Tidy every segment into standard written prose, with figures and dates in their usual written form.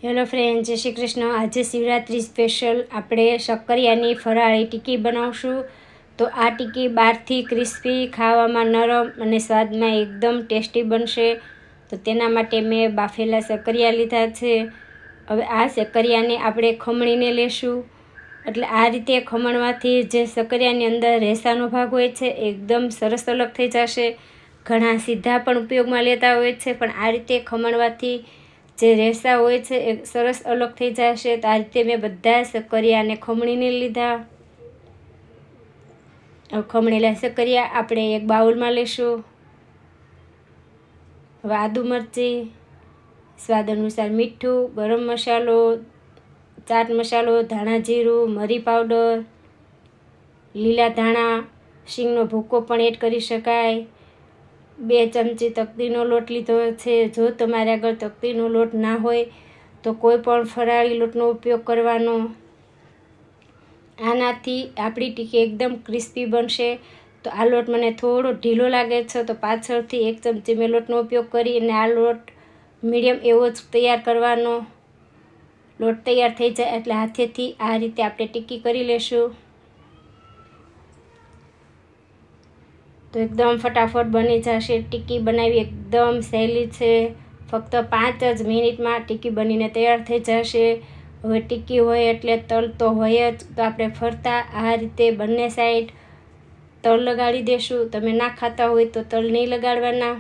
Hello friend, જય શ્રી કૃષ્ણ। આજે Shivratri special આપણે શક્કરિયાની ફરાળી ટીકી બનાવશું। તો આ ટીકી બહારથી ક્રિસ્પી, ખાવામાં નરમ અને સ્વાદમાં એકદમ ટેસ્ટી બનશે। તો તેના માટે મેં બાફેલા શક્કરિયા લીધા છે। હવે આ શક્કરિયાને આપણે ખમણીને લેશું। એટલે આ રીતે ખમણવાથી જે શક્કરિયાની અંદર રેસાનો ભાગ હોય છે એકદમ સરસ અલગ થઈ જશે। ઘણા સીધા પણ ઉપયોગમાં લેતા હોય છે, પણ આ રીતે ખમણવાથી જે રેસા હોય છે એ સરસ અલગ થઈ જશે। તો આ રીતે મેં બધા શક્કરિયાને ખમણીને લીધા। હવે ખમણેલા શક્કરિયા આપણે એક બાઉલમાં લેશું। હવે આદુ મરચી, સ્વાદ અનુસાર મીઠું, ગરમ મસાલો, ચાટ મસાલો, ધાણા જીરું, મરી પાવડર, લીલા ધાણા, શીંગનો ભૂકો પણ એડ કરી શકાય। 2 ચમચી તકતીનો લોટ લીધો છે। જો તમારે આગળ તકતીનો લોટ ના હોય તો કોઈ પણ ફરાળી લોટનો ઉપયોગ કરવાનો। આનાથી આપણી ટીકી એકદમ ક્રિસ્પી બનશે। તો આ લોટ મને થોડો ઢીલો લાગે છે, તો પાછળથી 1 ચમચી મેં લોટનો ઉપયોગ કરી અને આ લોટ મીડિયમ એવો જ તૈયાર કરવાનો। લોટ તૈયાર થઈ જાય એટલે હાથેથી આ રીતે આપણે ટીકી કરી લેશું। તો એકદમ ફટાફટ બની જશે। ટીકી બનાવવી એકદમ સહેલી છે। ફક્ત 5 જ મિનિટમાં ટીકી બનીને તૈયાર થઈ જશે। હવે ટીકી હોય એટલે તલ તો હોય જ, તો આપણે ફરતા આ રીતે બંને સાઈડ તલ લગાડી દેશું। તમે ના ખાતા હોય તો તલ નહીં લગાડવાના।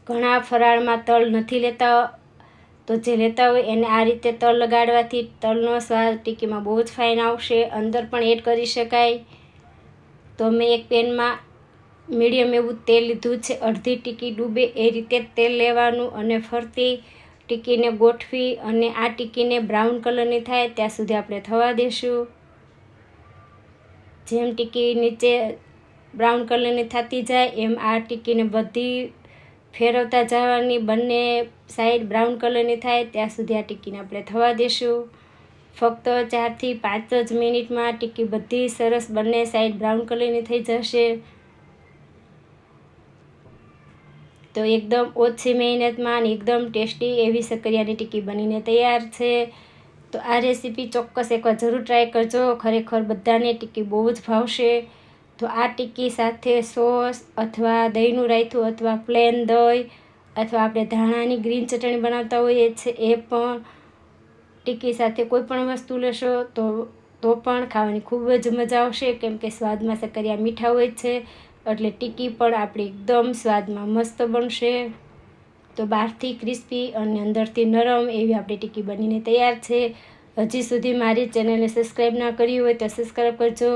ઘણા ફરાળમાં તલ નથી લેતા, તો જે લેતા હોય એને આ રીતે તલ લગાડવાથી તલનો સ્વાદ ટીકીમાં બહુ જ ફાઇન આવશે। અંદર પણ એડ કરી શકાય। તો મેં એક પેનમાં મીડિયમ એવું તેલ લીધું છે। અડધી ટીકી ડૂબે એ રીતે તેલ લેવાનું અને ફરતી ટીકીને ગોઠવી અને આ ટીકીને બ્રાઉન કલરની થાય ત્યાં સુધી આપણે થવા દેશું। જેમ ટીકી નીચે બ્રાઉન કલરની થતી જાય એમ આ ટીકીને બધી ફેરવતા જવાની। બંને સાઈડ બ્રાઉન કલરની થાય ત્યાં સુધી આ ટીકીને આપણે થવા દેશું। ફક્ત 4 થી 5 જ મિનિટમાં ટીકી બધી સરસ બંને સાઈડ બ્રાઉન કલરની થઈ જશે। તો એકદમ ઓછી મહેનતમાં અને એકદમ ટેસ્ટી એવી શક્કરિયાની ટીકી બનીને તૈયાર છે। તો આ રેસીપી ચોક્કસ એકવાર જરૂર ટ્રાય કરજો। ખરેખર બધાને ટીકી બહુ જ ભાવશે। તો આ ટીકી સાથે સોસ અથવા દહીંનું રાયતું અથવા પ્લેન દહીં અથવા આપણે ધાણાની ગ્રીન ચટણી બનાવતા હોઈએ છીએ એ પણ ટીકી સાથે કોઈ પણ વસ્તુ લેશો તો પણ ખાવાની ખૂબ જ મજા આવશે, કેમ કે સ્વાદમાં શક્કરિયા મીઠા હોય છે એટલે ટીકી પણ આપણી એકદમ સ્વાદમાં મસ્ત બનશે। તો બહારથી ક્રિસ્પી અને અંદરથી નરમ એવી આપણી ટીકી બનીને તૈયાર છે। હજી સુધી મારી ચેનલને સબસ્ક્રાઈબ ના કરી હોય તો સબસ્ક્રાઈબ કરજો,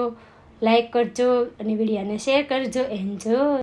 લાઈક કરજો અને વિડીયોને શેર કરજો। એન્જોય।